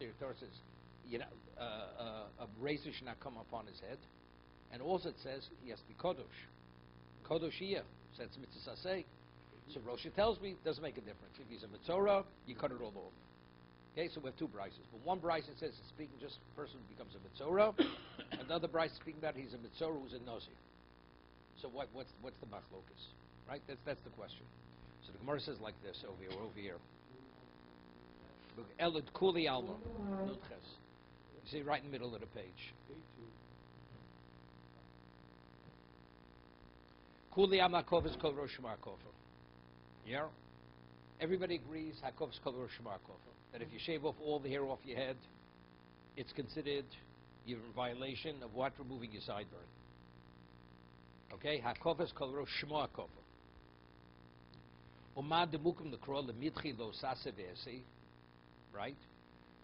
there, the Torah says, a razor should not come upon his head. And also it says he has to be Kodosh. Kodoshiyah. So that's mitzvah say. So Rosha tells me it doesn't make a difference. If he's a Mitzorah, you cut it all off. Okay, so we have two brises. But one brise says it's speaking just a person who becomes a Mitzorah. Another brise speaking about he's a Mitzorah who's a Nazir. So what's the machlokas? Right? That's the question. So the Gemara says like this over here. Look, Elad Kuli Alma. You see right in the middle of the page. Kuli Alma Kovas Kol Rosh Markofa. Yeah? Everybody agrees Hakovas Kol Rosh Markofa. That if you shave off all the hair off your head, it's considered you're in violation of what? Removing your sideburn. Okay? Hakovas Kol Rosh Markofa. Umad Demukim Nekro Lemidchi Lo Sase Vesi. Right?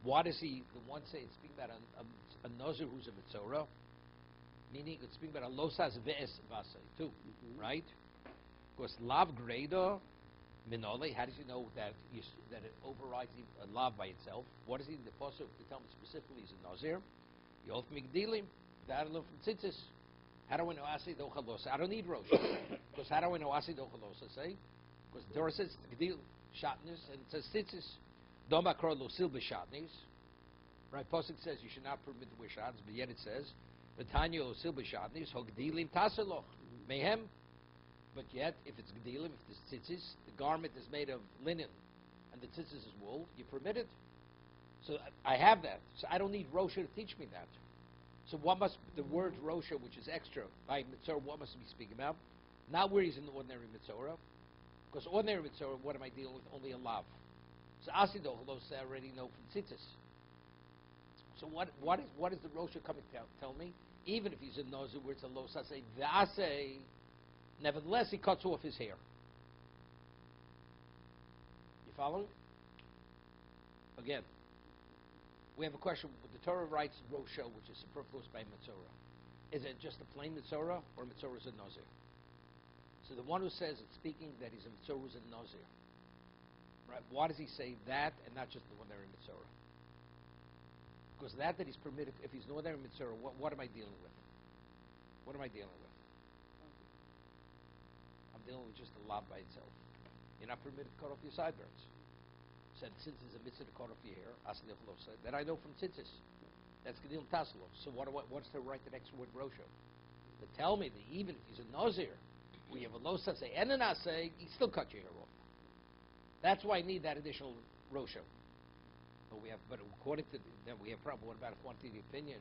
What does he, the one say, it's speaking about a Nazir who's a Mitzorah, meaning it's speaking about a Losas Ve'es Vase, too, right? Because Lav Greda Minole, how does he know that it overrides a Lav by itself? What does he, the Pasuk, to tell me specifically he's a Nazir? Yolf Migdilim, that I learn from Tzitzis. How do I know Asi Dochalos? I don't need Rosh. Because how do I know Asi Dochalos, I say? Because the Torah says Gdil, Shatnez, and it says Tzitzis. Doma Kro Losil B'Shatnez. Right, Pasuk says you should not permit to wear shatnez, but yet it says V'tanya Losil B'Shatnez Hogdilim Taseloch Mehem. But yet, if it's Gdilim, if it's tzitzis, the garment is made of linen, and the tzitzis is wool, you permit it. So I have that. So I don't need Rosha to teach me that. So what must the word Rosha, which is extra by Mitzorah, what must we speak about? Not where he's in the ordinary Mitzorah, because ordinary Mitzorah, what am I dealing with? Only a lav. So Asidochlos I already know from tzitzis. So what is the Rosha coming to tell me? Even if he's a Nazir where it's a lo sase v'aseh, nevertheless he cuts off his hair. You following? Again, we have a question. The Torah writes Rosha, which is superfluous by Mitzorah. Is it just a plain Mitzorah, or Mitzorah is a Nazir? So the one who says it's speaking that he's a Mitzorah is a Nazir. Right? Why does he say that and not just the ordinary Mitzorah? Because that he's permitted, if he's an ordinary Mitzorah, what am I dealing with? What am I dealing with? I'm dealing with just a lav by itself. You're not permitted to cut off your sideburns. Said since it's a mitzvah to cut off your hair, that I know from tzitzis. That's Gedim Taslo. So what's the right the next word Rosha? To tell me that even if he's a Nazir, we have a lo saseh and an aseh, he still cut your hair off. That's why I need that additional Rosha. But according to that, we have problem. What about according to the opinion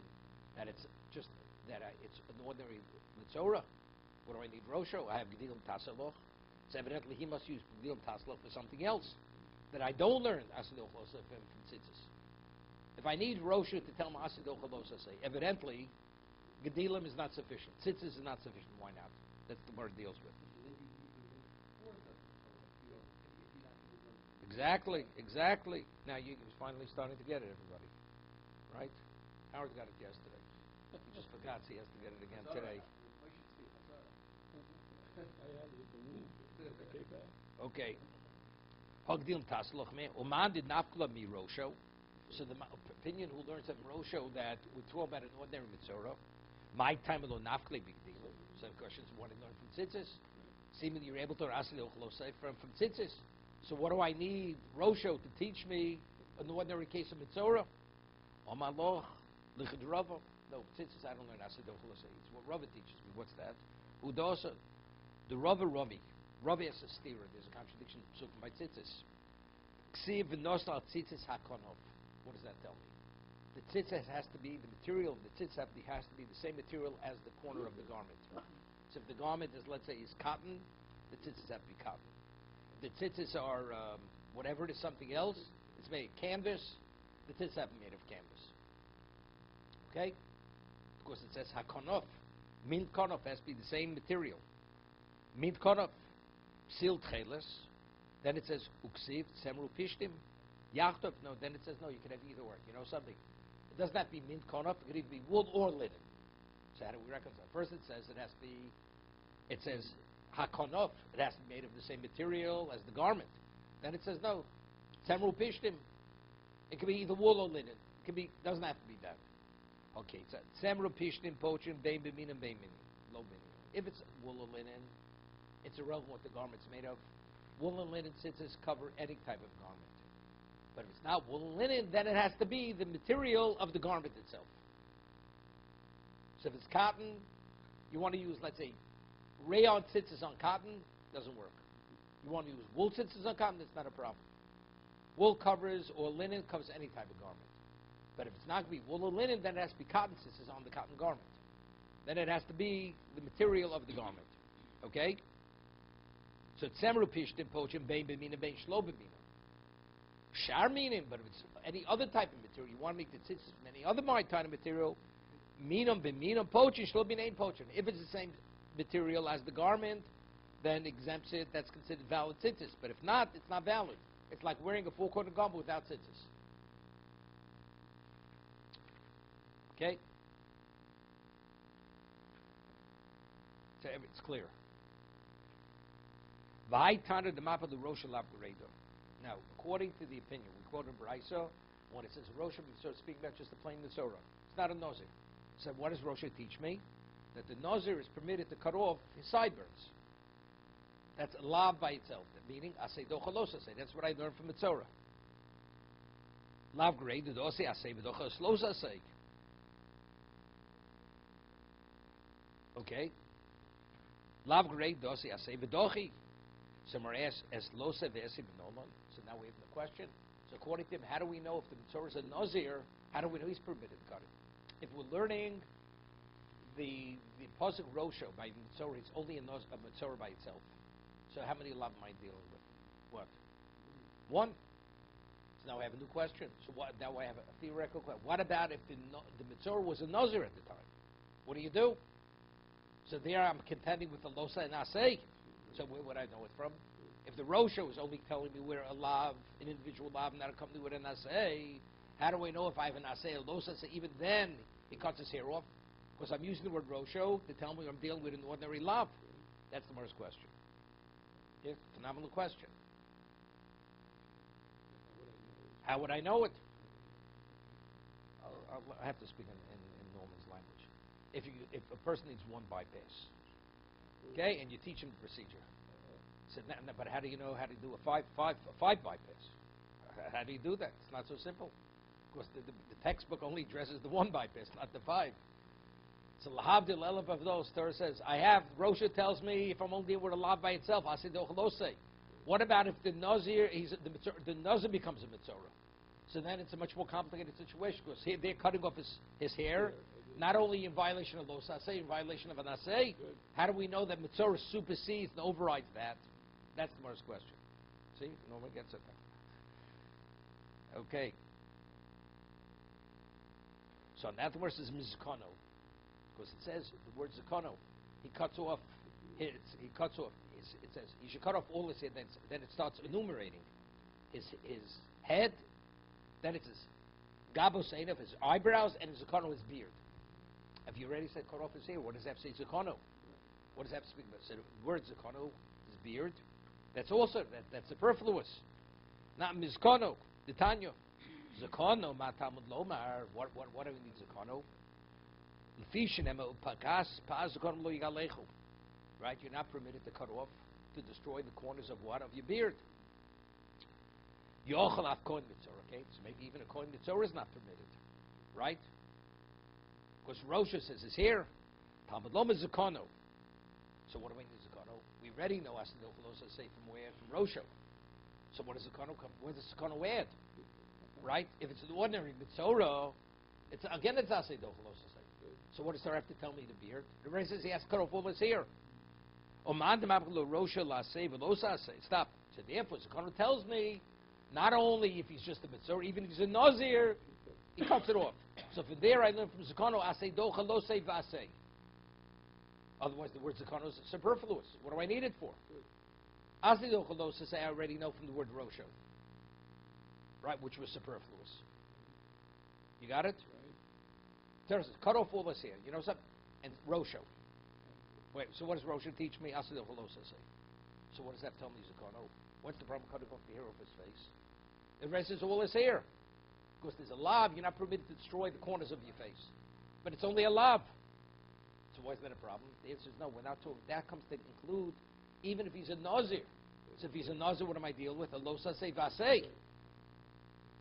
that it's just that it's an ordinary Mitzorah? What do I need Rosha? I have Gedilim Tasaloch. So evidently he must use Gedilim Tasaloch for something else that I don't learn Asidoch Losa from Tzitzis. If I need Rosha to tell me Asidoch Losa, say evidently Gedilim is not sufficient. Tzitzis is not sufficient. Why not? That's the word it deals with. Exactly. Now you're finally starting to get it, everybody. Right? Howard got it yesterday. He just forgot, so he has to get it again today. Okay. Hagdil Tasloch me. Oman did nafkla mi Rosho. So the opinion who learns from Rosho that we talk about an ordinary Mitzorah. My time alone nafkle bigdilim. So the question is, what did learn from Tzitzis? Seemingly you're able to Asidoch Losei from Tzitzis. So what do I need Rosho to teach me an ordinary case of Mitzorah? Omaloch, Lichadrava. No, Tzitzis I don't learn Asidoch Losei. It's what Rava teaches me. What's that? Udosa. The Rava Rami. Rava has a stira. There's a contradiction by Tzitzis. Ksiv v'nosal Tzitzis hakonov. What does that tell me? The tzitzis has to be, the material of the tzitzis has to be the same material as the corner of the garment. So if the garment is, let's say, is cotton, the tzitzis have to be cotton. The tzitzis are, whatever it is, something else, it's made of canvas, the tzitzis have to be made of canvas. Okay? Because it says hakonof. Mint konof has to be the same material. Mint konof, sealed cheles. Then it says uksiv, semru pishtim. Yachtov, no, then it says no, you can have either or. You know something? It doesn't have to be mint konof, it could either be wool or linen. So how do we reconcile? First it says it says hakonof, it has to be made of the same material as the garment. Then it says no, semru pishtim, it can be either wool or linen. could be, doesn't have to be that. Okay, so Semru Pishtin Pochim Bein Biminim Bein Minim. Low minim. If it's wool or linen, it's irrelevant what the garment's made of. Wool and linen tzitzis cover any type of garment. But if it's not wool and linen, then it has to be the material of the garment itself. So if it's cotton, you want to use, let's say, rayon tzitzis on cotton, doesn't work. You want to use wool tzitzis on cotton, that's not a problem. Wool covers or linen covers any type of garment. But if it's not going to be wool or linen, then it has to be cotton tzitzis on the cotton garment. Then it has to be the material of the garment. Okay? So tzemru pishtim pochim bein b'mina bein shlo b'mina. Shar minim, but if it's any other type of material, you want to make the tzitzis from any other type of material, minam b'minam pochim shlo b'nein pochim. If it's the same material as the garment, then exempts it, that's considered valid tzitzis. But if not, it's not valid. It's like wearing a four-corner garment without tzitzis. Okay? So it's clear. Now, according to the opinion, we quoted Brisa, when it says Rosh Hashanah, speaking about just the plain Mitzorah. It's not a Nazir. So what does Rosh teach me? That the Nazir is permitted to cut off his sideburns. That's a lav by itself, meaning asay dochalos asay. That's what I learned from Mitzorah. Lav grade the dosay asay v'dochalos asay. Okay. Lav grade dosay asay v'dochi. Somewhere asks as losa v'asay b'noman. So now we have the question. So according to him, how do we know if the Mitzorah is a Nazir? How do we know he's permitted to cut it? If we're learning the pasuk Rosho by Mitzorah, it's only a Mitzorah by itself. So how many lav am I dealing with? What? One. So now I have a new question. So now I have a theoretical question. What about if the Mitzorah was a Nazir at the time? What do you do? So there I'm contending with the Losa and Asay. So where would I know it from? If the Rosho is only telling me where a lav, an individual lav, not a company with an Asay, how do I know if I have an Asay or Losa? So even then, he cuts his hair off. Because I'm using the word Rosho to tell me I'm dealing with an ordinary lav. That's the first question. Yeah, phenomenal question. How would I know it? I have to speak in Norman's language. If a person needs one bypass, okay, and you teach him the procedure, said, no, but how do you know how to do a five bypass? How do you do that? It's not so simple. Because the textbook only addresses the one bypass, not the five. So lahavdil elef of those, Torah says, Rosha tells me if I'm only dealing with a lav by itself, I say dochalosei. What about if the Nazir, the Nazir becomes a Mitzorah? So then it's a much more complicated situation because they're cutting off his hair, not only in violation of los asay, in violation of an asay. How do we know that Mitzorah supersedes and overrides that? That's the first question. See, no one gets it. Okay. So that verse is mizkono. Because it says the word zakono, he cuts off. It says he should cut off all his hair. Then it starts enumerating his head. Then it says gabo seinav, his eyebrows, and his zakono, his beard. Have you already said cut off his hair? What does that say zakono? What does that speak about? So the word zakono, his beard. That's also that's superfluous. Not mizkono, the Tanya. Zakono matamud lomar. What do we need zakono? Right? You're not permitted to cut off, to destroy the corners of what? Of your beard. Yochel af kohen mitzorah, okay? So maybe even a kohen mitzorah is not permitted. Right? Because Rosha says his hair. Talmud loma zakono. So what do we need zakono? We already know Asidophilosa say from where? From Rosha. So what does zakono come? Where does zakono add? Right? If it's an ordinary mitzorah, it's Asidophilosa. So what does Torah have to tell me the beard? The Rebbe says he has to cut off all his hair. Stop. So therefore, Zakono tells me, not only if he's just a Mitzorah, even if he's a Nazir, he cuts it off. So from there I learn from Zakono, Asay docha lo say v'asay. Otherwise the word Zakono is superfluous. What do I need it for? Asay docha lo say I already know from the word Rosho. Right, which was superfluous. You got it? Says, cut off all this hair. You know something? And Rosho. Wait, so what does Rosho teach me? Asidil Holosa say. So what does that tell me, Zakono? What's the problem cutting off the hair off his face? The rest is all his hair. Because there's a lav, you're not permitted to destroy the corners of your face. But it's only a lav. So why is that a problem? The answer is no, we're not talking. That comes to include even if he's a nazir. So if he's a nazir, what am I dealing with? A lo saseh vaseh.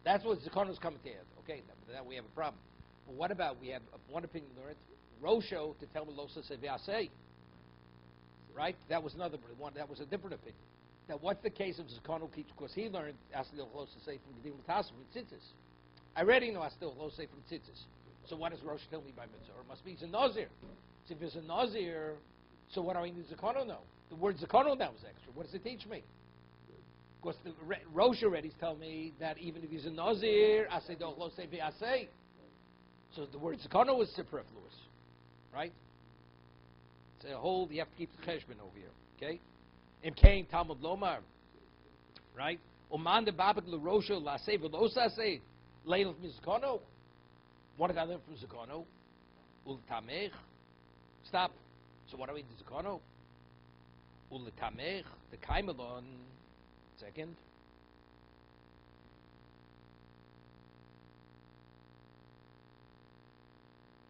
That's what Zakono's coming to add. Okay, now we have a problem. Well, what about, we have one opinion learned, Rosho to tell me lo saseh vaseh. Right? That was another one. That was a different opinion. Now, what's the case of Zakono keeps? Because he learned Astil lo saseh from Gedim Tasim from Tzitzis. I already know Astil lo saseh from Tzitzis. So what does Rosh tell me by mitzvah? It must be he's a nazir. So if he's a nazir, so what do I need Zakono know? The word Zakono now is extra. What does it teach me? Because the Rosh already is telling me that even if he's a nazir, asay doch lo say asay. So the word Zakono is superfluous, right? It's a whole. You have to keep the cheshbon over here, okay? Im kain Talmud lomar, right? Uman de babak l'rosho lasay v'lo sasay leil mizkono. What did I learn from Zakono? Ultamech. Stop. So what do we do Zakono? Ultamech. The kaimelon. Second.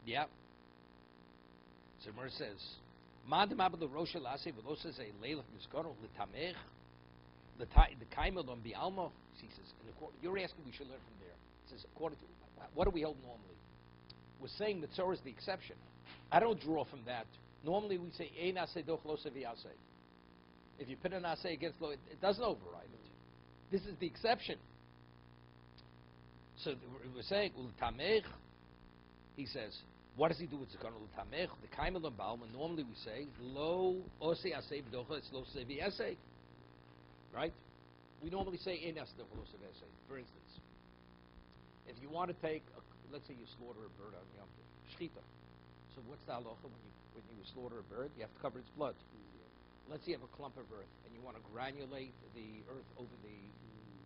Yeah. So Mer says, "Man demabel rosha lase velosa say leilach miskono letamech the kaimelon bialmo." He says, "You're asking we should learn from there." He says, "According to what do we hold normally? We're saying that Torah is the exception. I don't draw from that. Normally we say ein asay doch lo sevi asay. If you put an asay against lo, it doesn't override it. This is the exception. So we're saying ultamech. He says, what does he do with zakon ultamech? The kaimelon balma. Normally we say lo osay asay b'docha. It's lo sevi asay. Right? We normally say ein asay doch lo sevi asay. For instance, if you want to take, let's say you slaughter a bird on Yom Tov, shchita. So what's the halacha when you slaughter a bird? You have to cover its blood. Let's say you have a clump of earth and you want to granulate the earth over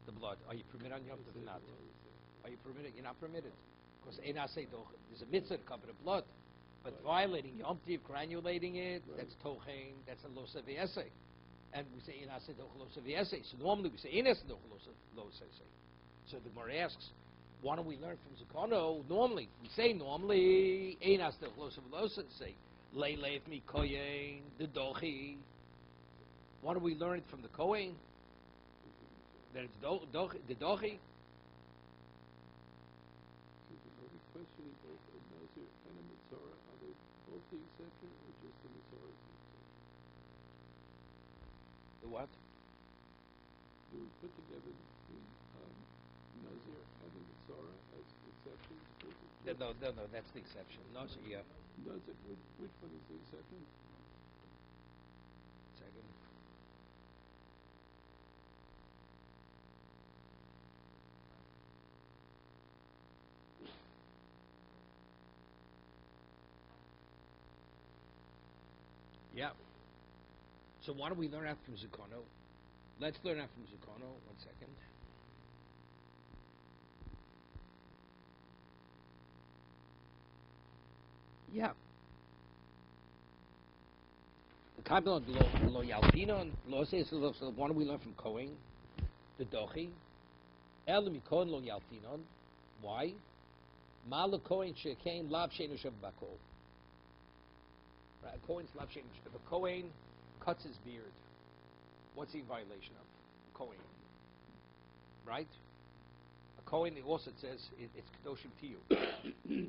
the blood. Are you permitted on Yom Tov or not? Are you permitted? You're not permitted. Because there's a mitzvah to cover the blood. But violating Yom Tov, granulating it, that's tochein, that's a lo sevi esay. And we say ein asay doch lo sevi esay. So normally we say ein asay doch lo sevi esay. So the Gemara asks, why don't we learn from Zakono? Normally, we say ein asay doch lo sevi lo sevi esay. Leilef mi koyen, the dochi. Why don't we learn it from the Kohen? That it's the dochi. The question is both a Nazir and a Mitzvah. Are they both the exception or just the Mitzvah is the exception? The what? Do we put together the Nazir and the Mitzvah as exceptions? No, that's the exception. Nazir, yeah. Nazir, which one is the exception? Second. Yeah. So why don't we learn out from Zakono? Let's learn out from Zakono. 1 second. Yeah. The Kabbalah lo yalpinon lo says so why don't we learn from Kohen? The Dochi. El mikon lo yalpinon. Why? Ma lo Kohen shekain lav sheinu shav bakol. Right, Kohen's lav sheinu. If a Kohen cuts his beard, what's he in violation of? Kohen. Right? A Kohen also says it's kedoshim to you.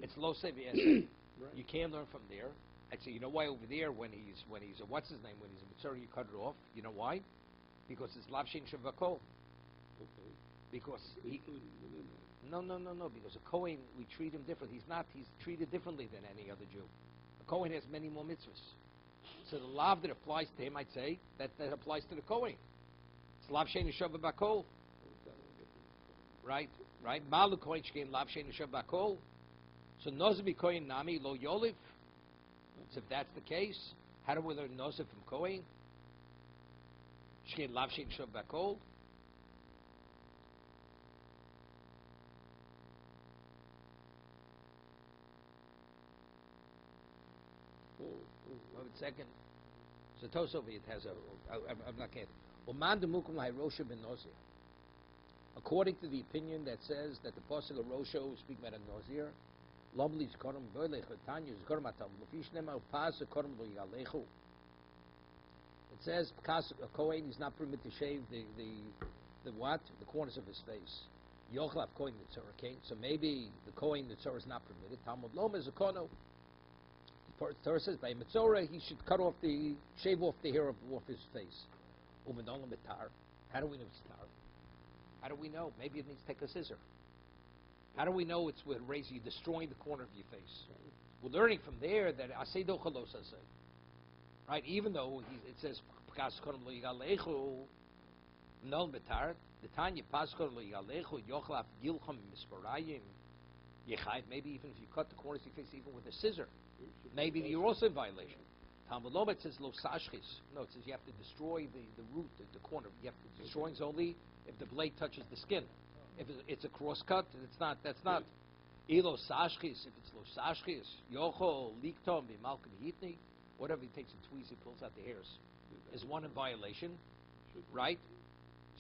It's lo sevi esay. Right. You can't learn from there. Actually, you know why over there when he's a what's his name when he's a mitzvah you cut it off. You know why? Because it's lav shein shavakol. Okay. Because including within that. No. Because a Kohen we treat him different. He's treated differently than any other Jew. A Kohen has many more mitzvahs. So the lav that applies to him, I'd say that applies to the Kohen. It's lav shein shavakol. Right. Malu Kohen shkein lav shein shavakol. So Nozabi Kohen Nami Lo Yoliv. So if that's the case, how do we learn Nozav from Kohen? Shkein Lav Shein Shav Bakol. One second. So Tosov it has a. I'm not kidding. Uman demukum laHirosha ben Nozir. According to the opinion that says that the pasuk of Rosho is speaking about a Nazir, Lomli Zkorim Boilech Tanya Zkorim Atam Lefish Nema Pas Zkorim Lo Yalechu. It says because a Kohen is not permitted to shave the what? The corners of his face. Yochlav Kohen Nitzor, okay? So maybe the Kohen Nitzor is not permitted. Talmud Loma is a Kono. The Torah says by Mitzorah he should shave off the hair off his face. Umedolam Mitar. How do we know it's tar? How do we know? Maybe it needs to take a scissor. How do we know it's with razor? You're destroying the corner of your face. We're learning from there that Asay Do Chalos Asay. Right? Even though it says P'kas Korom Lo Yigalechu Nol Mitar, the Tanya Pas Korom Lo Yigalechu Yochlaf Gilcham Misparayim Yechayv. Maybe even if you cut the corners of your face even with a scissor, maybe you're also in violation. Talmud Loma, it says Lo Sashchis. No, it says you have to destroy the root, the corner. You have to destroy it only if the blade touches the skin. If it's a cross cut, it's not. That's not. Elo Sashchis. If it's Lo Sashchis, Yocho Liktom B'Malkin Hitni. Whatever he takes a tweeze, he pulls out the hairs. Is one in violation, right?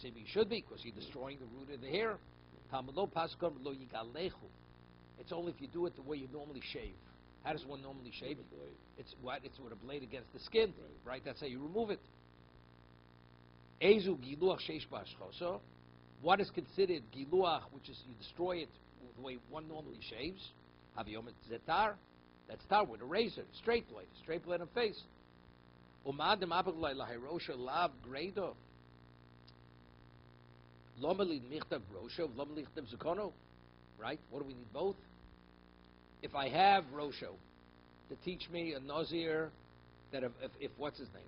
So he should be because you're destroying the root of the hair. Talmud Lo Paskom Lo Yigalechu. It's only if you do it the way you normally shave. How does one normally shave it? It's what? It's with a blade against the skin, right? That's how you remove it. Ezu giluach sheish b'ashchoso. What is considered giluach, which is you destroy it the way one normally shaves? Haviyom zetar. That's tar with a razor, straight blade on face. Umadem apaglay lahirosha lav grado. Lomeli michtav rosho, lomeli michtav zakono. Right? What do we need both? If I have Rosho to teach me a Nazir that if what's his name?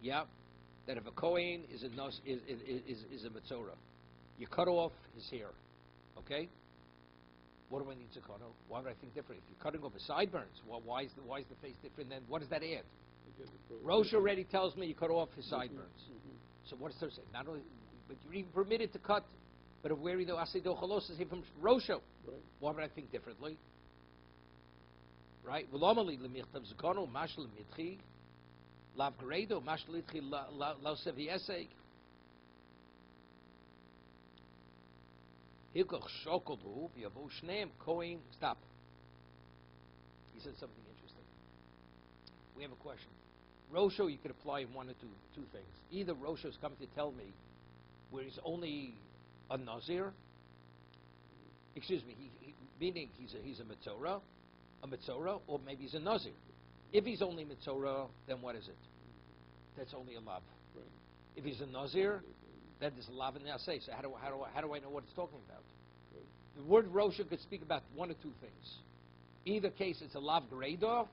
Yeah, that if a Kohen is a Metzorah, you cut off his hair, okay? What do I need Zakono? Why would I think different? If you're cutting off his sideburns, well, why is the face different? Then what does that add? Rosho already tells me you cut off his sideburns. So what does it say? Not only, but you're even permitted to cut. But if where either Asido Chalos is here from Rosho, why would I think differently? Right? V'lomali l'michtav zakono mashal mitchi lav geredo mashal mitchi la sevi eseg. Hilkoch shokolbu v'yavo shneim kohen. Stop. He said something interesting. We have a question. Rosho, you could apply in one or two things. Either Rosho's come to tell me where he's only a Nazir, excuse me, meaning he's a Metzorah, or maybe he's a Nazir. If he's only Metzorah, then what is it? That's only a lav. Right. If he's a Nazir, then there's a lav in the assay. So how do I know what it's talking about? Right. The word Rosha could speak about one or two things. Either case, it's a lav greda,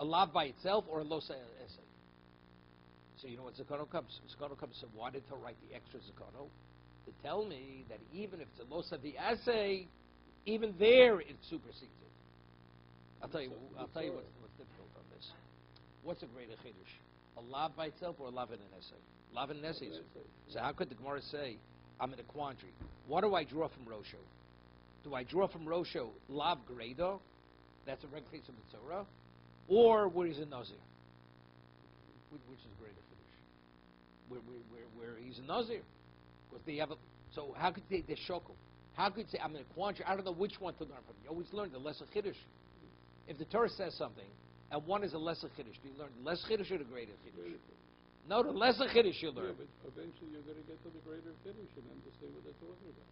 a lav by itself, or a losa essay. So you know what Zakono comes? Zakono comes. So why did he write the extra Zakono? To tell me that even if it's a loss of the assay, even there it supersedes it. I'll tell you what's difficult on this. What's a greater chiddush? A lav by itself or a lav in an essay? Lav in an essay. So how could the Gemara say, I'm in a quandary? What do I draw from Rosho? Do I draw from Rosho lav greda? That's a regular case of Mitzorah. Or where he's a Nazir? Which is greater chiddush? Where he's a Nazir. They have so how could they're shokel? How could you say I'm in a quandary? I don't know which one to learn from. You always learn the lesser chiddush. If the Torah says something and one is a lesser chiddush, do you learn the less chiddush or the greater chiddush? No, the lesser chiddush you learn. Yeah, but eventually you're going to get to the greater chiddush and understand what they're talking about.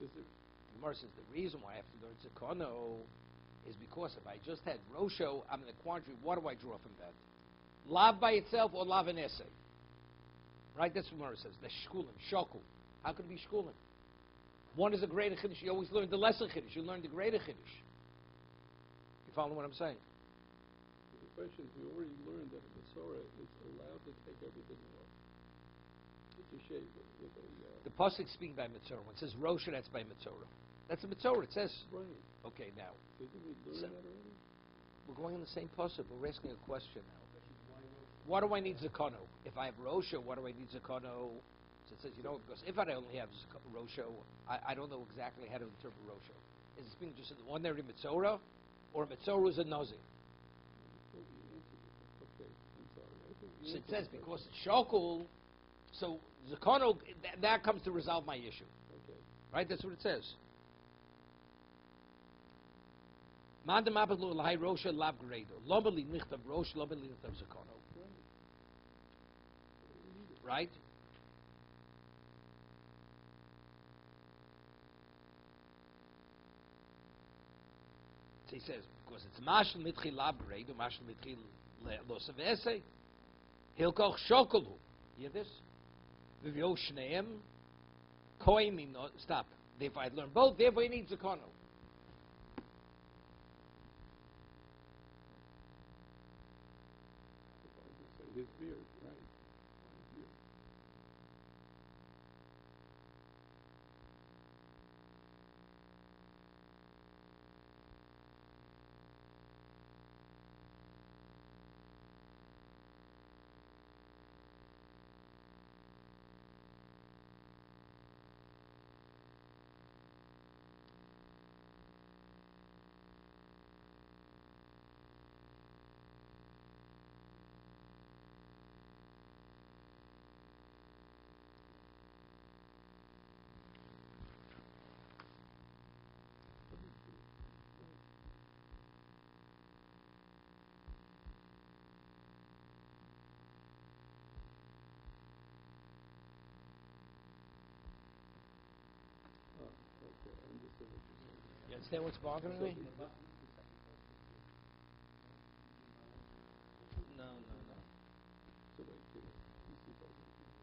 Is it? The Gemara says the reason why I have to learn Zakono is because if I just had Rosho, I'm in a quandary. What do I draw from that? Lav by itself or lav in essay? Right, that's what Gemara says. The shkulim, shokul. How could it be shkulim? One is a greater chiddush. You always learn the lesser chiddush. You learn the greater chiddush. You follow what I'm saying? The question is, we already learned that a Mesorah is allowed to take everything off. It's a shave with a... The pasuk speaking by Mitzorah. When it says Rosha, that's by Mitzorah. That's a Mitzorah. It says. Right. Okay, now. So did we learn that already? We're going on the same pasuk. We're asking a question now. What do I need Zakono? If I have Rosho, what do I need Zakono? So it says, because if I only have Rosho, I don't know exactly how to interpret Rosho. Is it being just an ordinary Mitzorah, or Mitzorah is a Nazir? Okay, I'm sorry. So it says because it's Shokul, So Zakono, that comes to resolve my issue. Okay. Right? That's what it says. Mandam abadlu l'hai rosha lav gredo. Lomeli nichtav rosh, lomeli nichtav Zakono. Right? So he says, because it's mashal mitchil lav gredo, mashal mitchil losav ese, hilkoch shokolu. Hear this? V'vyo shneim, koi mino, stop. Therefore I learned both, therefore he needs Zakono. His beard, right? His beard. Okay, I understand what you're saying. You understand what's bothering So me? the- No. So wait, let me see if I can do this.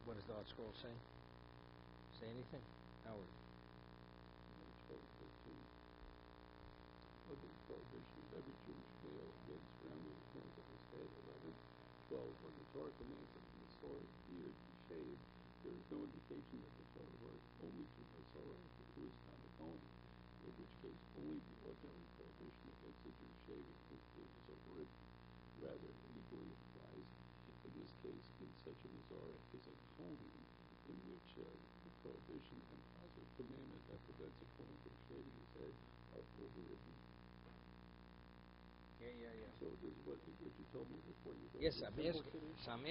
What does the art scroll say? Say anything? Howard. 12:13. Other prohibition of every Jewish male against surrounding the appearance of his head. 11. 12. When the Torah commands that the Masorah beard be shaved, there is no indication that the Torah was only to Masorah who is not a Kohen, in which case only the ordinary prohibition against the Jew shaving his beard is overridden. Rather, it equally applies in this case in such a Masorah is a Kohen, in which the prohibition and positive commandment that prevents a Kohen from shaving his head are overridden. Yeah. So this is what you told me before you go. Yes, to I'm the asking. simple Kiddush. I'm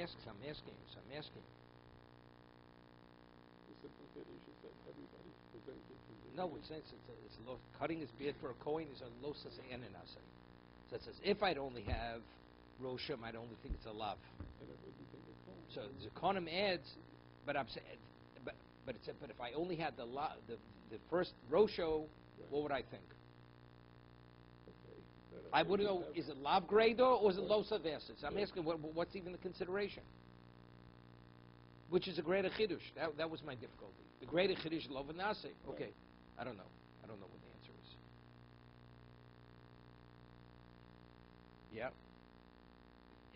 asking. The simple Kiddush is that everybody presented to the No, it's cutting his beard for a Kohen is a losas enenase. So it says, if I'd only have Rosham, I'd only think it's a lav. and I wouldn't think of Kohen. So Zakonim adds, but I'm saying, but it said, but if I only had the first Rosho, what would I think? Okay. I would know, is it lav grado or is it losa versus? I'm asking, what's even the consideration? Which is a greater chiddush? That was my difficulty. The greater chiddush lov nase. Okay, I don't know. I don't know what the answer is. Yeah.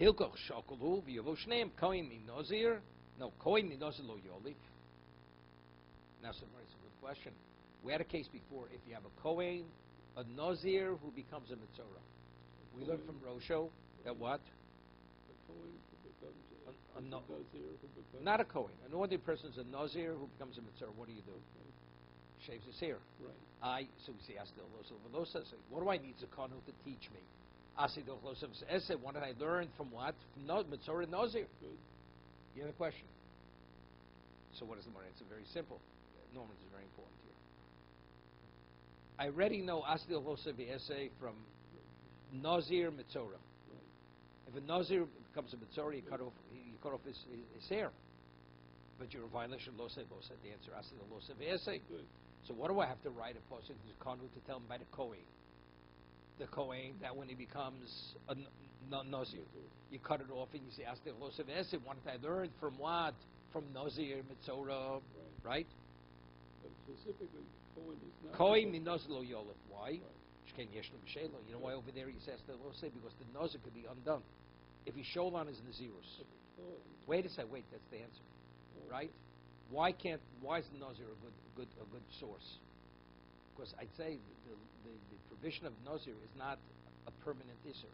Hilkoch shokolu v'yavo shneim kohen mi nozir. No, kohen mi nozir lo yolif. Now, it's a good question. We had a case before. If you have a kohen, a nozir who becomes a mitzorah. We learned from Rosho that what? A Kohen who becomes A no- Nazir who becomes... Not a kohen. An ordinary person is a nozir who becomes a mitzorah. What do you do? Okay. Shaves his hair. Right. So we say, what do I need Zakonu to teach me? What did I learn from what? From Mitzorah Nazir. Good. You have a question? So what is the more answer? Very simple. Norman is very important here. I already know Asdil Hosev essay from Nazir Mitzora. Right. If a Nazir becomes a Mitzora, you cut off his hair. But you're in violation of Losev Hosev. The answer Asdil Hosev essay. Good. So what do I have to write a pasuk to Kanu to tell him by the Kohen? The Kohen that when he becomes a Nazir, you cut it off and you say Asdil Hosev essay. What did I learn from what? From Nazir Mitzora, right? But specifically, Cohen is not. Kohen minos lo yolef. Why? Right. Shken yesh lo b'shelo. You know why over there he says the say because the nazir could be undone if he showed on his nazirus. Wait a second. Wait, that's the answer, right? Why is the nazir a good source? Because I'd say the provision of nazir is not a permanent issur,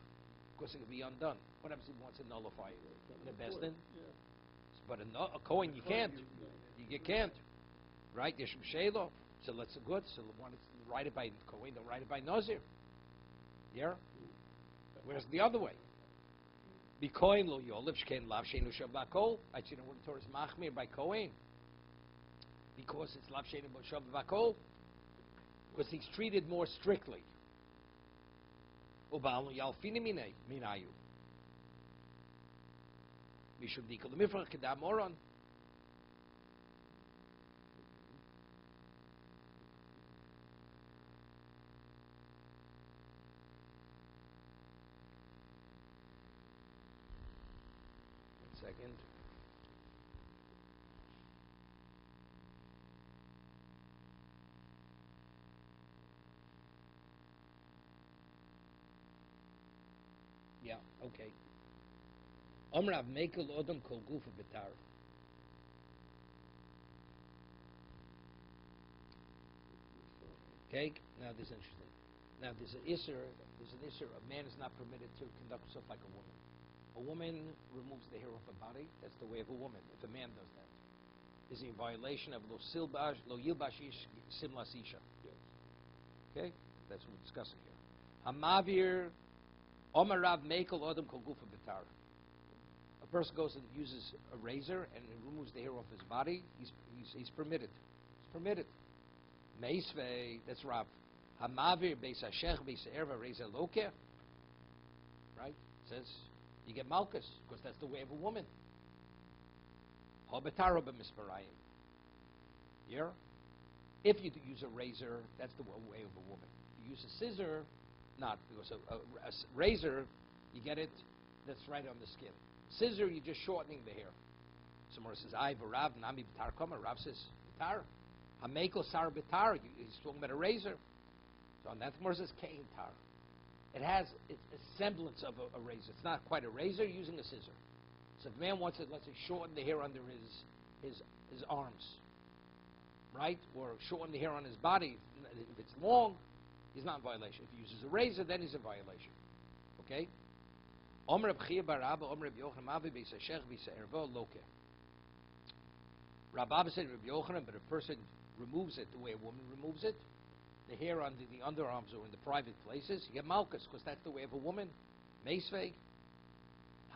because it could be undone. What happens if he wants to nullify it? In the bestin? Yeah. But a Kohen you can't. You can't. Right? Yeshim Shelo. So let's good. So want to write it by Kohen, don't write it by Nazir. Yeah? Whereas the other way. Be Kohen lo yoliv shken lav sheinu shavakol. I see the word Torah is machmir by Kohen. Because it's lav sheinu shavakol. Because he's treated more strictly. Ubal yalfini minayu. Mishum dikol mifrach kedam moron. Second. Yeah, okay. Omrav mekel odom kol gufa betar. Okay, now this is interesting. Now there's an issur. A man is not permitted to conduct himself like a woman. A woman removes the hair off her body. That's the way of a woman. If a man does that, is he in violation of lo yilbashish simlas isha? Yes. Okay, that's what we're discussing here. Hamavir omarav mekel odom kol gufa betar. A person goes and uses a razor and removes the hair off his body. He's permitted. It's permitted. Meisvei, that's Rav. Hamavir beis hashech beis erva reza loke. Right? Says you get malchus because that's the way of a woman. Habetar b'misparayim. Yeah. If you use a razor, that's the way of a woman. If you use a scissor, not because a razor, you get it. That's right on the skin. Scissor, you're just shortening the hair. Someone says, "I v'Rav nami b'tar kama." Rav says, "B'tar." Hameko sar b'tar. He's talking about a razor. So on that, Gemara says, "Kein tar." It's a semblance of a razor. It's not quite a razor. You're using a scissor. So if a man wants to, let's say, shorten the hair under his arms, right, or shorten the hair on his body, if it's long, he's not in violation. If he uses a razor, then he's in violation. Okay. Omer B'chia bar Abba, Omer Yochanan Mavi Beis Hashech Beis Ervo Loke. Rabbi said Rabbi Yochanan, but a person removes it the way a woman removes it, the hair under the underarms or in the private places, you get malchus, because that's the way of a woman. Meisvei,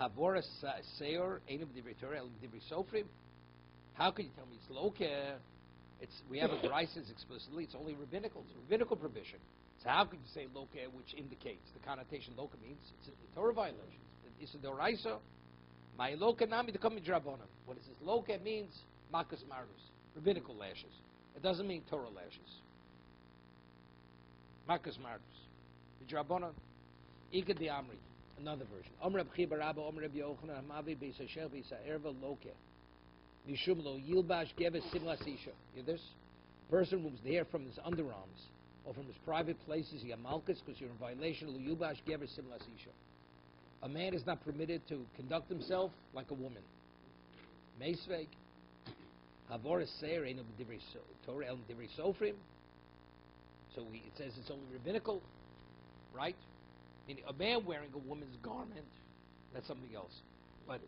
Havora Seor, Einam Divrei Torah, Elam Divrei Sofrim. How can you tell me it's Loke? We have a Grises explicitly, it's only rabbinical. It's a rabbinical provision. So how could you say Loke, which indicates the connotation Loke means it's a Torah violation? It's a Doraisa. My Loke Nami to come Drabonim. What it says Loke means Makas Marus, rabbinical lashes. It doesn't mean Torah lashes. Makas Marus. Drabonim. Ika de Amri. Another version. Omer B'chi Barabba, Omer Yochanan, Hamavi Beis Hashech Beis Erva Loke. Mishum lo yilbash geves simlas isha. You hear this? Person removes the hair from his underarms or from his private places. He malchus because you're in violation of lo yilbash geves simlas isha. A man is not permitted to conduct himself like a woman. Meisveg. Havoris seir ein divrei Torah el divrei sofrim. So it says it's only rabbinical, right? Meaning a man wearing a woman's garment, that's something else. But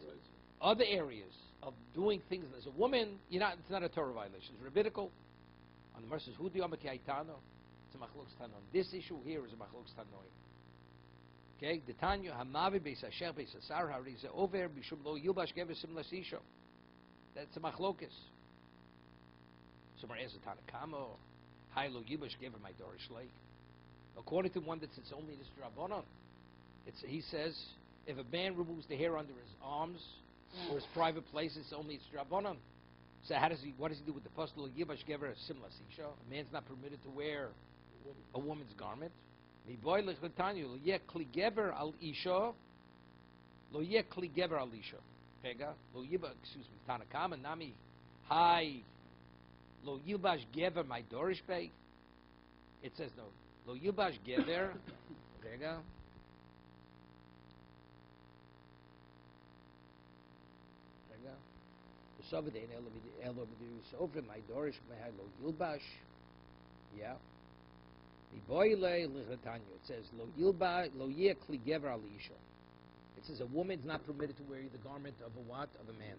other areas of doing things as a woman, it's not a Torah violation. It's rabbinical. On the verses, who do you amakaytano? It's a machlokes tanon. This issue here is a machlokes tanoim. Okay, the Tanya Hamavi Beis Hashech Beis Hasar Hariza Over Bishum Lo Yilbash Geves Simlas Isha. That's a machlokes. Somewhere else, Tanakamo Hi lo yibash gever my dorish like. According to one that says only this drabonon, he says if a man removes the hair under his arms or his private places, only it's drabonon. So what does he do with the postal yibash gever simlas isha? A man's not permitted to wear a woman's garment. Mi boy lechatanu lo yeh kli gever al isha, lo yeh kli gever al isha. Pega lo yiba, excuse me, Tanakama nami hi lo yilbash gever my dorish bay. It says no. Lo yilbash gever. Pega. Pega. The Sovedain elo b'dirus over my dorish may lo yilbash. Yeah. The boile lichatanya. It says lo yilba lo yeh kli gever al isha. It says a woman is not permitted to wear the garment of a what? Of a man.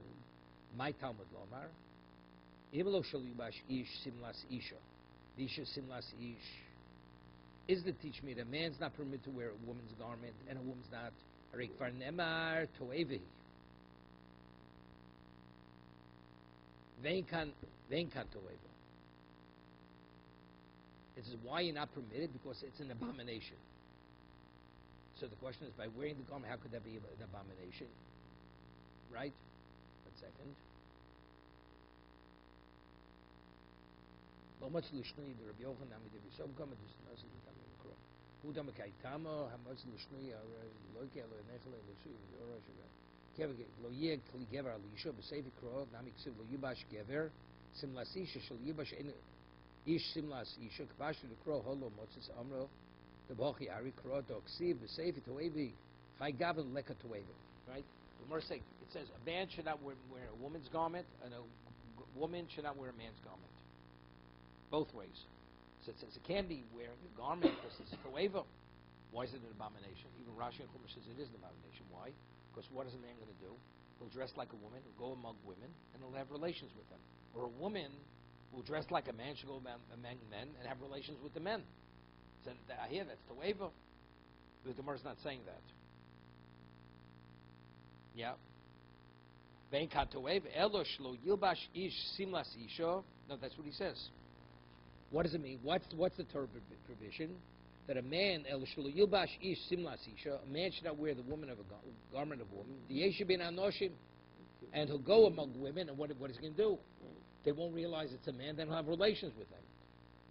My Talmud Lomar. Imlo shel yubash ish simlas isha. The isha simlas ish is to teach me that a man's not permitted to wear a woman's garment and a woman's not. Arik far nemar toevi. Vein kan toeva. It says why you're not permitted? Because it's an abomination. So the question is, by wearing the garment, how could that be an abomination? Right? 1 second. Lo much lishnui the Rabbi Yochanan nami the Bishom kama just nasi the tamim kro. Who dama kaitamo? How much lishnui? Loike lo nechle lishui yoro shiva. Kever lo yeh kli gever al yisho b'sevi kro nami ksiv lo yibash gever simlas isha shel yibash ish simlas isha k'bash the kro holo motzis amro. The Bochi Ari Kro Doksiv B'Sefi Toevi Chai Gavin Leka Toevi. Right? The Gemara says it says a man should not wear a woman's garment, and a woman should not wear a man's garment. Both ways. So it says it can be wearing a garment because it's Toeva. Why is it an abomination? Even Rashi and Chumash says it is an abomination. Why? Because what is a man going to do? He'll dress like a woman, he'll go among women, and he'll have relations with them. Or a woman who dress like a man should go among men and have relations with the men. So I hear that's Toeva. The Gemara's not saying that. Yeah. Ben ka Toeva elosh lo yilbash ish simlas isha. No, that's what he says. What does it mean? What's the Torah provision? That a man elosh lo yilbash ish simlas isha. A man should not wear the woman of a garment of a woman. The yeshu ben anoshim, and he'll go among women. And what is he going to do? They won't realize it's a man. Then he'll have relations with them.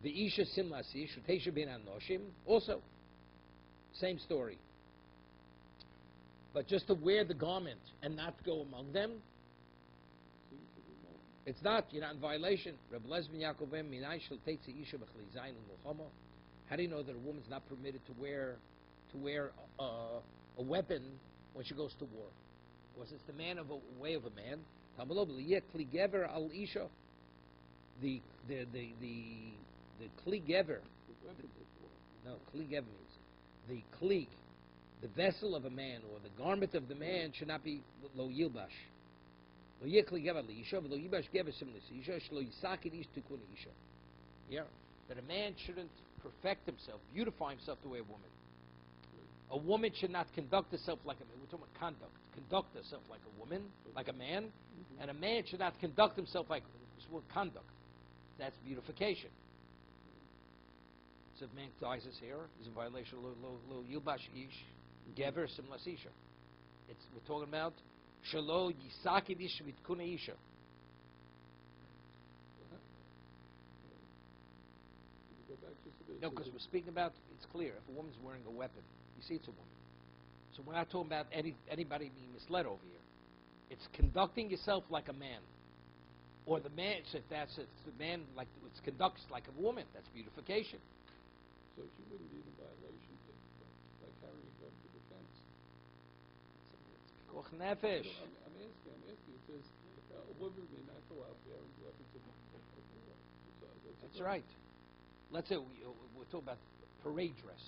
The Isha Simlas Ish, Tesha bin Anoshim, also, same story. But just to wear the garment and not go among them, it's not, you're not in violation. How do you know that a woman's not permitted to wear a weapon when she goes to war? Because it's the man of a way of a man. The kli gever, no, kli gever means the kli, the vessel of a man or the garment of the man should not be lo yilbash. Lo yeh kli gever li isha, lo yilbash gever simlis isha, shlo yisakin ish tukun isha. Yeah, that a man shouldn't perfect himself, beautify himself the way a woman. A woman should not conduct herself like a man. We're talking about conduct herself like a woman, like a man, and a man should not conduct himself like conduct. That's beautification. So if man dyes his hair, is in violation of lo yilbash ish gever simlas isha. We're talking about shelo yisakin ish mitkuna isha. No, because we're speaking about, it's clear, if a woman's wearing a weapon, you see it's a woman. So we're not talking about anybody being misled over here. It's conducting yourself like a man. Or the man, so if that's it, the man, like, it conducts like a woman, that's beautification. So she wouldn't be in violation by carrying a gun to defense. Pikuach nefesh. No, I'm asking. It says a woman may not go out bearing weapons of war. That's right. Let's say we're talking about parade dress,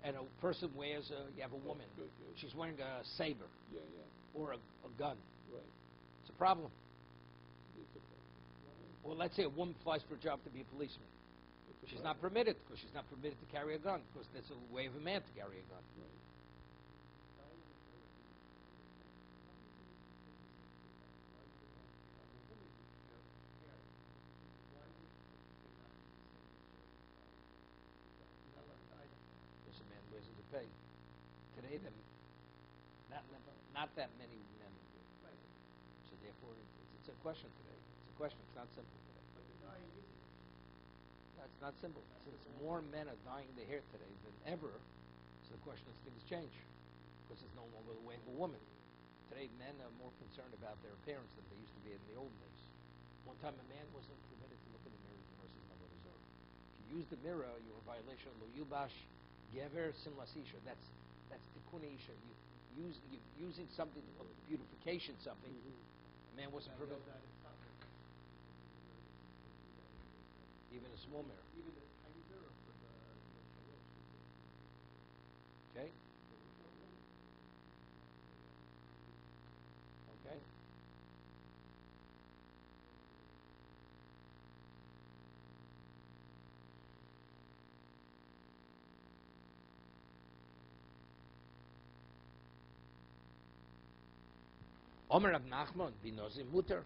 and a person wears you have a woman. Good. She's wearing a saber. Yeah. Or a gun. Right. It's a problem. Right. Or let's say a woman applies for a job to be a policeman. She's not permitted, because she's not permitted to carry a gun, because that's a way of a man to carry a gun. Right. to pay. Today, not that many men do. Right. So therefore, it's a question today. It's a question. It's not simple today. But the dying isn't. That's not simple. Since more men are dyeing their hair today than ever, so the question is things change. Because it's no longer the way of a woman. Today, men are more concerned about their appearance than they used to be in the old days. One time, a man wasn't permitted to look in the mirror versus another resort. If you use the mirror, you're in violation of lo yubash gever simlas isha. That's tikkun isha. You're using something of beautification, something. A man wasn't permitted. Even a small mirror. Even the tiny mirror for the shayot. Okay. Okay. Omer Rav Nachman binozim muter.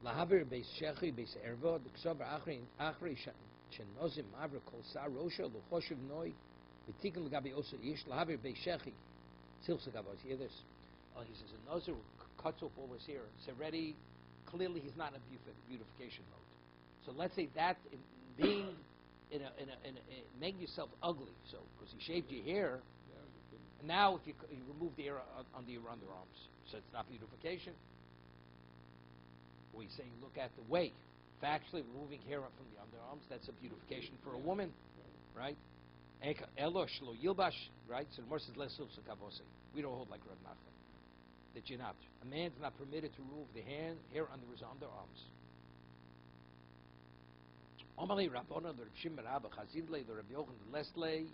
Lahavir beis shechi beis ervo d'ksober achri shenozim avra kol sar rosha l'choshev noi v'tikin l'gabi osa ish lahavir beis shechi silsa gavos. Hear this. He says a nozir cuts off all his hair. It's already clearly he's not in a beautification mode. So let's say that in being making yourself ugly. So because he shaved your hair, and now if you remove the hair under your underarms, so it's not beautification. We say look at the way. Factually, removing hair up from the underarms, that's a beautification for a woman, right? Elosh lo yilbash, right? So the Gemara says less silsa kabose. We don't hold like Rav Nachman. That you're not. A man's not permitted to remove the hair under his underarms. Omali Rabbona the Reb Shimon Rabba Chazidle the Reb Yochanan the Lesle.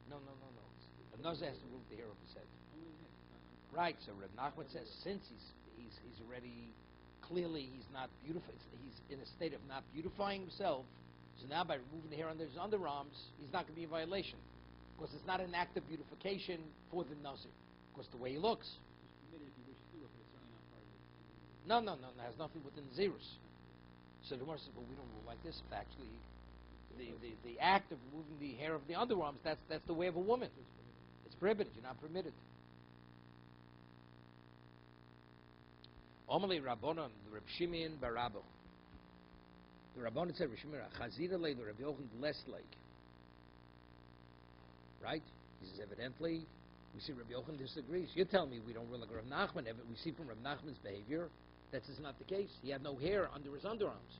No. The Nazir has to remove the hair of his head. Right. So Reb Nachman says since he's already clearly he's not beautiful. He's in a state of not beautifying himself. So now by removing the hair under his underarms, he's not going to be in violation. Because it's not an act of beautification for the Nazir. Because the way he looks. No. It has nothing with the Nazirus. So the Gemara says, well, we don't rule like this. Actually, the act of removing the hair of the underarms, that's the way of a woman. It's prohibited. You're not permitted. Omali Rabbonon, the Reb Shimon Barabo. The Rabbonon said, Reb Shimon, Chazira le, the Reb Yochanan, less like. Right? He says, evidently, we see Rabbi Yochanan disagrees. You're telling me we don't rule like Rav Nachman. We see from Rav Nachman's behavior that is not the case. He had no hair under his underarms.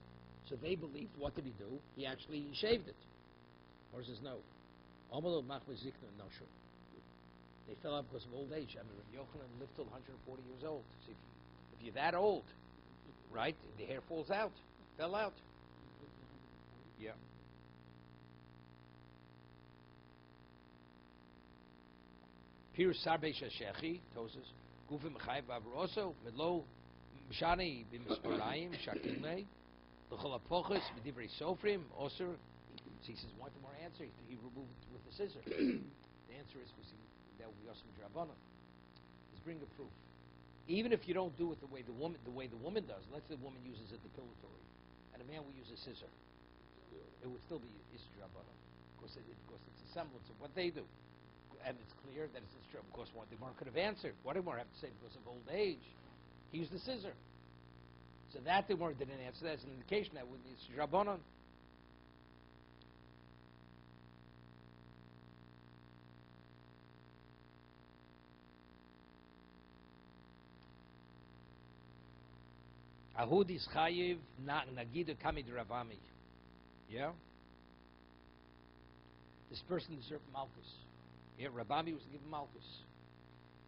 So they believed, what did he do? He actually shaved it. Or says, no. They fell out because of old age. I mean, Rabbi Yochanan lived till 140 years old. So if you're that old, right, the hair falls out, fell out. Yeah. Pir Sarbe Shashechi, Tosas, Gufim Chayv Avroso, Medlo Mshani Bimisparayim, Shakilne, the Cholapochis, Medivri Sofrim, Osir. So he says, want more answer? He removed it with the scissor. The answer is because that would be Osir Drabanan. Let's bring a proof. Even if you don't do it the way the woman does, let's say the woman uses a depilatory, and a man will use a scissor, it would still be Isser Drabanan because it's a semblance of what they do. And it's clear that it's true. Of course, what the Gemara could have answered. What did the Gemara have to say? Because of old age, he used the scissor. So that the Gemara didn't answer. That's an indication that it's Rabbanon. Ahudis chayiv nagidu kamid Ravami. Yeah. This person deserved malchus. Yeah, Rabami was given malchus.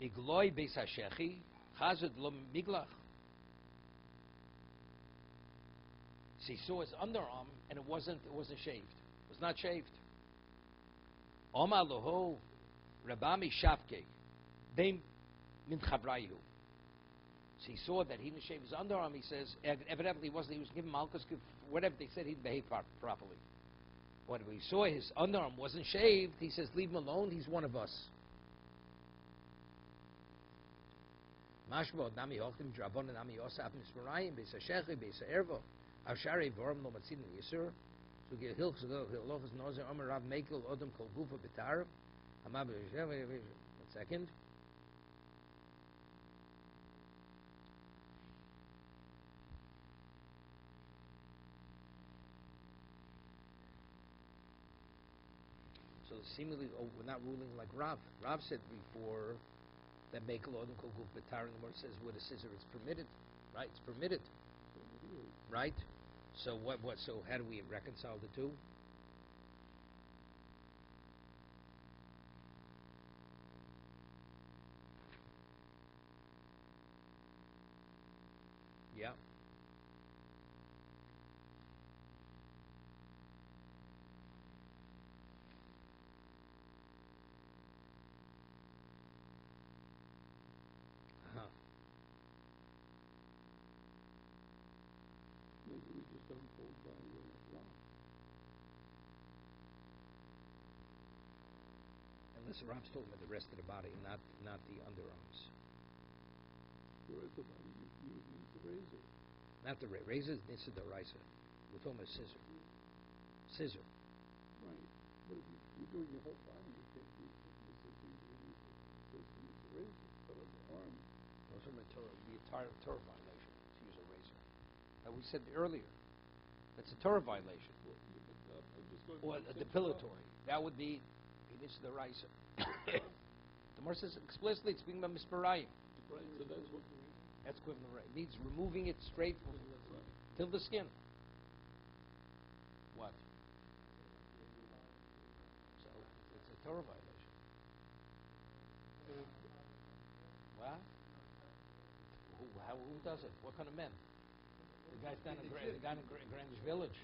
Igloi beis hashechi chazad lo miglach. So he saw his underarm and it wasn't shaved. It was not shaved. Oma loho Rabami shafke beim min chabrayu. So he saw that he didn't shave his underarm. He says evidently he was given malchus. Whatever they said, he didn't behave properly. When we saw his underarm wasn't shaved, he says, leave him alone, he's one of us. Mashbo nami hochdim drabon nami osa ap mismarayim beisa shechi beisa ervo. Avshari vorum lo matzin yisur. So get hilchs lochus nozer omer rav mekel odom kol gufa betar. Amab one second. So seemingly, we're not ruling like Rav. Rav said before that mekel odom kol gufa betar, and the word says with a scissor it's permitted, right? It's permitted, right? So what? So how do we reconcile the two? Yeah. Uh-huh. Maybe we just don't hold by Rav. Unless Rav's talking about the rest of the body, not the underarms. The rest of the body, you use the razor. Not the razor. This is the riser. We're talking about scissor. Scissor. Right. But if you're doing your whole body, you can't use the scissors, you use the razor. But on the arm, Those are the entire Torah violation to use a razor. Now we said earlier, that's a Torah violation. Or a depilatory. That would be this is the riser. The Gemara says explicitly it's being by misparayim. Right, so that's what That's equivalent, right? It means removing it straight from till the skin. What? So it's a Torah violation. What? Who does it? What kind of men? The guy down in Greenwich Village.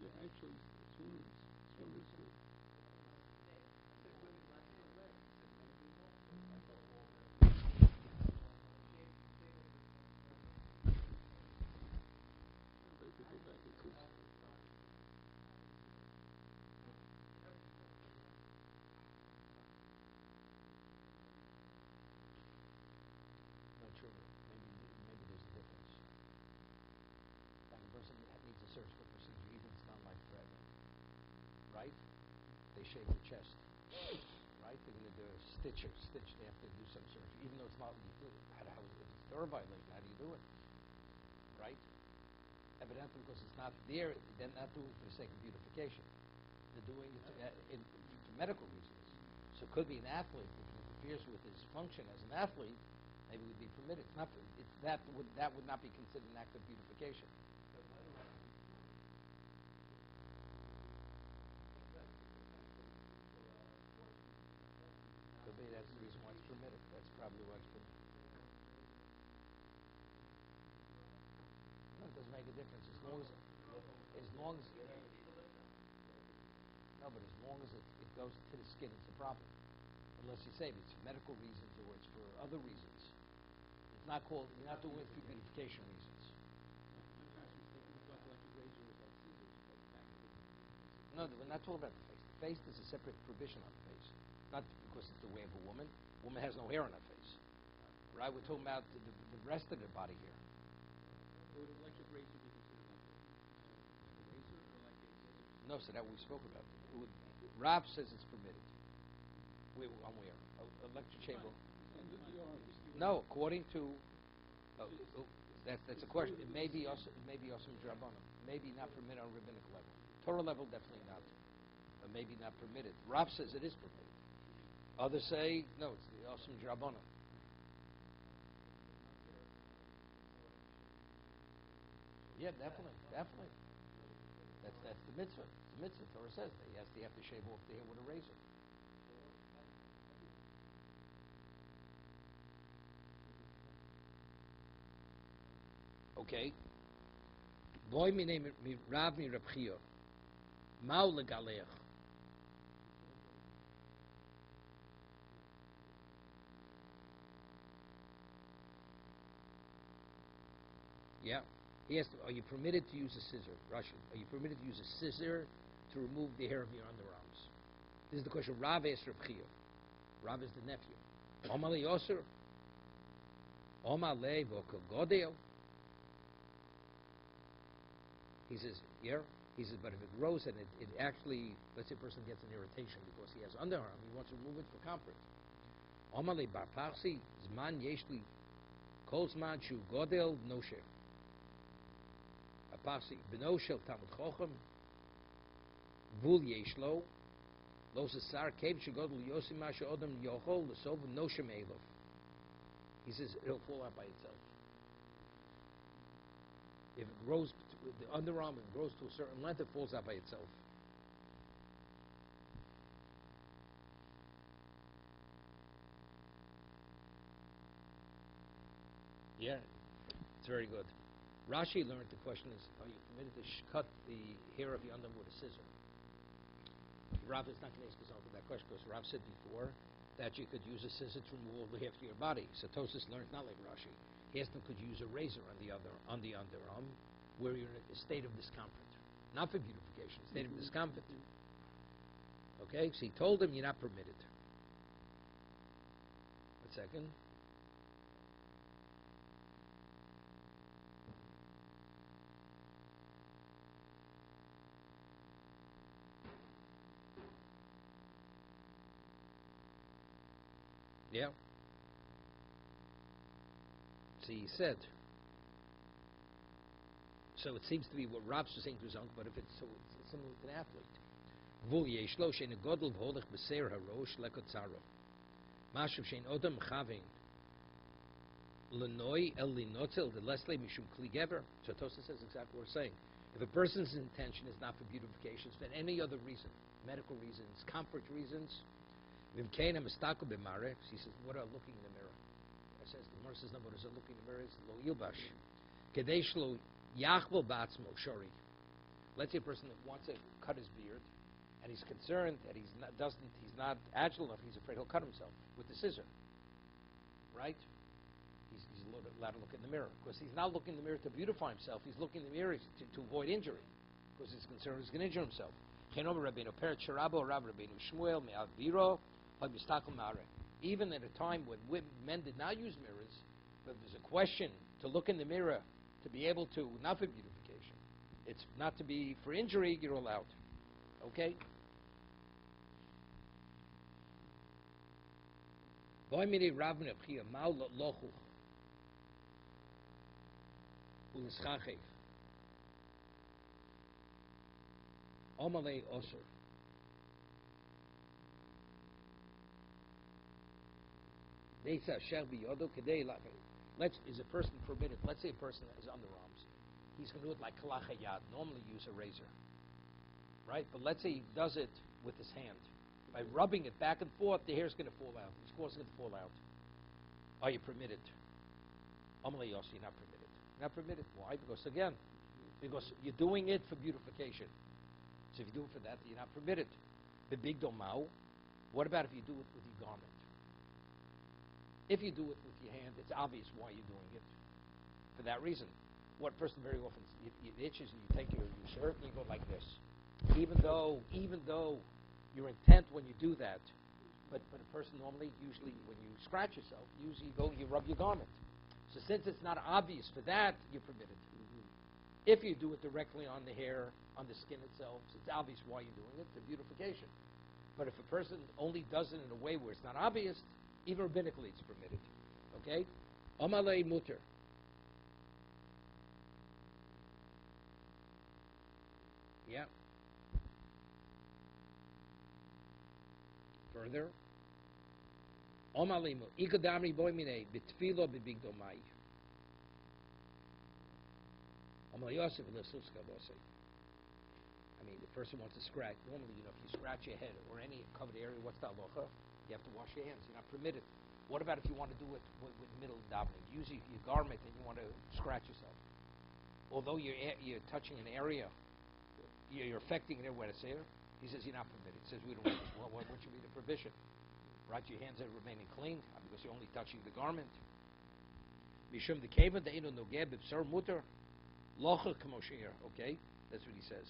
yeah, actually, swimmers do. They could go back and kiss. Not sure. Maybe there's a difference. Like a person that needs a surgical procedure, even if it's not life-threatening, right? They shave the chest, right? They're going to do a stitch. They have to do some surgery, even though it's not. How is it? It's a Torah violation. How do you do it? Right? Evidently, because it's not there, they're not doing it for the sake of beautification. They're doing it for medical reasons. So it could be an athlete. If it interferes with his function as an athlete, maybe it would be permitted. It's not. That would not be considered an act of beautification. Could be that's the reason why it's permitted. That's probably why it's permitted. No, it doesn't make a difference as long as no, but as long as it goes to the skin, it's a problem. Unless you say it's for medical reasons or it's for other reasons. It's not called. You're not doing it for beautification reasons. No, we're not talking about the face. The face is a separate prohibition on the face. Not because it's the way of a woman. A woman has no hair on her face. Right? We're talking about the rest of the body here. Would an electric razor be considered like a razor or like a scissors? No, so that we spoke about. Rav says it's permitted. On where? Electric chamber. Under the arms. No, according to. That's a question. It may be also drabanan. Maybe not permitted on rabbinic level. Torah level, definitely not. But maybe not permitted. Rav says it is permitted. Others say no. It's the awesome drabanan. Yeah, definitely. That's the mitzvah. The mitzvah. Torah says that you have to shave off the hair with a razor. Okay. Boy mi name mi Rav mi Reb Chia. Ma'u legalech. Yeah. He asked, are you permitted to use a scissor? Russian. Are you permitted to use a scissor to remove the hair of your underarms. This is the question. Rav asked Reb Chia. Rav is the nephew. Omar le Yosser. Omar le v'okogodeo. He says, yeah. He says, but if it grows and it actually, let's say a person gets an irritation because he has underarm, he wants to remove it for comfort. Omar le bar parsi, zman yeshli, kol zman shu godel nosher. A parsi, beno shel tamud chochem, vul yeshlo, lo sesar kev shegodel yosim ma she'odem yochol, l'sov noshem elov. He says, it'll fall out by itself. If it grows, the underarm, it grows to a certain length, it falls out by itself. Yeah, it's very good. Rashi learned the question is, are you permitted to cut the hair of your underarm with a scissor? Rav is not going to ask himself that question because Rav said before that you could use a scissor to remove all the hair from your body. So Tosas learned not like Rashi. He asked him, could you use a razor on the underarm where you're in a state of discomfort? Not for beautification, a state of discomfort. Okay, so he told him you're not permitted. One second. Yeah. So he said, so it seems to be what Rab's saying to his uncle, but if it's so, it's similar to an athlete. Vul yeshlo shein godel v'holech b'seir harosh lekotzaro. Mashav shein odam chavin lenoi el linotzel the lesle mishum kligever. So Tosa says exactly what we're saying. If a person's intention is not for beautification, it's for any other reason, medical reasons, comfort reasons, he says, what are looking in the mirror? I says, the Gemara says, no, what is looking in the mirror is lo yilbash. Kadesh lo yachvol batzmo shori. Let's say a person that wants to cut his beard, and he's concerned that he's not agile enough, he's afraid he'll cut himself with the scissor. Right? He's allowed to look in the mirror. Because he's not looking in the mirror to beautify himself, he's looking in the mirror to avoid injury. Because he's concerned he's going to injure himself. Even at a time when men did not use mirrors, but there's a question to look in the mirror to be able to, not for beautification, it's not to be for injury, you're allowed. Okay? Omale osur. Is a person permitted? Let's say a person has underarms. He's going to do it like kalachayad. Normally use a razor. Right? But let's say he does it with his hand. By rubbing it back and forth, the hair's going to fall out. It's causing it to fall out. Are you permitted? Omale osur, you're not permitted. Not permitted. Why? Because you're doing it for beautification. So if you do it for that, you're not permitted. The big domau. What about if you do it with your garment? If you do it with your hand, it's obvious why you're doing it. For that reason. What person very often it itches and you take your shirt and you go like this. Even though your intent when you do that, but a person normally, usually when you scratch yourself, usually you rub your garment. So since it's not obvious for that, you're permitted. If you do it directly on the hair, on the skin itself, so it's obvious why you're doing it, for beautification. But if a person only does it in a way where it's not obvious, even rabbinically it's permitted. Okay? Amalei mutter. Yeah. Further. Amalei mutter. Ikadamri boimine bitfilo bibigdomai. Amalei yosef lesuska bosei. I mean, the person wants to scratch. Normally, if you scratch your head or any covered area, what's the halacha? You have to wash your hands. You're not permitted. What about if you want to do it with middle davening? Use your garment and you want to scratch yourself. Although you're touching an area, you're affecting an area where it's there. He says you're not permitted. He says we don't want this. Well, what should be the provision? Right? Your hands are remaining clean because you're only touching the garment. Mishum the keva de'inu nogeh b'bsar muter locha k'mosher. Okay, that's what he says.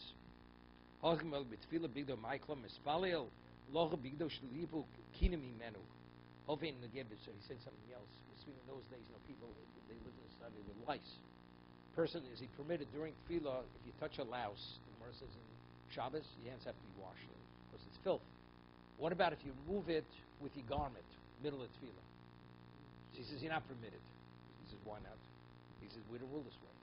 Hosgmel betfila bigdo Michael Mispalil, Loga bigdo Shlibu Kinami Menu. Ovin Nagebit, so he said something else. In those days, people, they lived in a study with lice. Person, is he permitted during tefillah, if you touch a louse, the Gemara says in Shabbos, your hands have to be washed, because it's filth. What about if you remove it with your garment, middle of tefillah? So he says, you're not permitted. He says, why not? He says, we don't rule this way.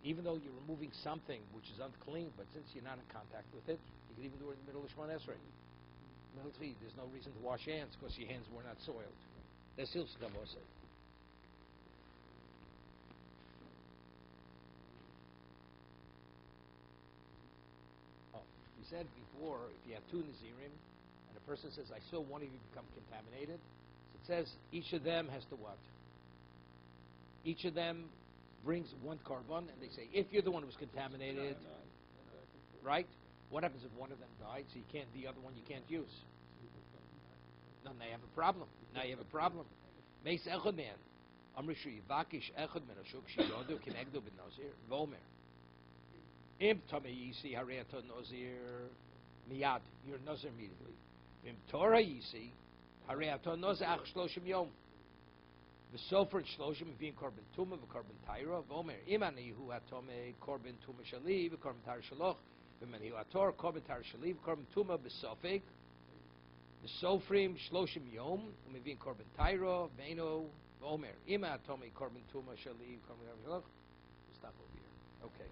Even though you're removing something which is unclean, but since you're not in contact with it, you can even do it in the middle of Shemon Esrei. Middle of tefillah, there's no reason to wash your hands, because your hands were not soiled. That's still Skavose. We said before, if you have two Nazirim, and a person says, I saw one of you become contaminated, so it says each of them has to what? Each of them brings one carbon, and they say, if you're the one who was contaminated, right? What happens if one of them died, so you can't, the other one you can't use? No, now you have a problem. Now you have a problem. Meis echad man. Amrishu yivakish echad men ashuk shiyodu kinegdu ben nazir vomer. Im tome yisi hareato nazir miyad. You're nazir immediately. Im Torah yisi hareato nazir ach shloshim yom. V'sofer shloshim v'in korban tuma v'korban taira vomer. Im ani hu atome korban tuma shali v'korban taira shaloch v'mani hu ator korban taira shali v'korban tuma b'sofek. The Sofrim Shloshim Yom, Umivin Korban Tairo, Veno, Omer. Ima Atomi Korban Tuma Shali, Korban Tairo. Stop over here. Okay.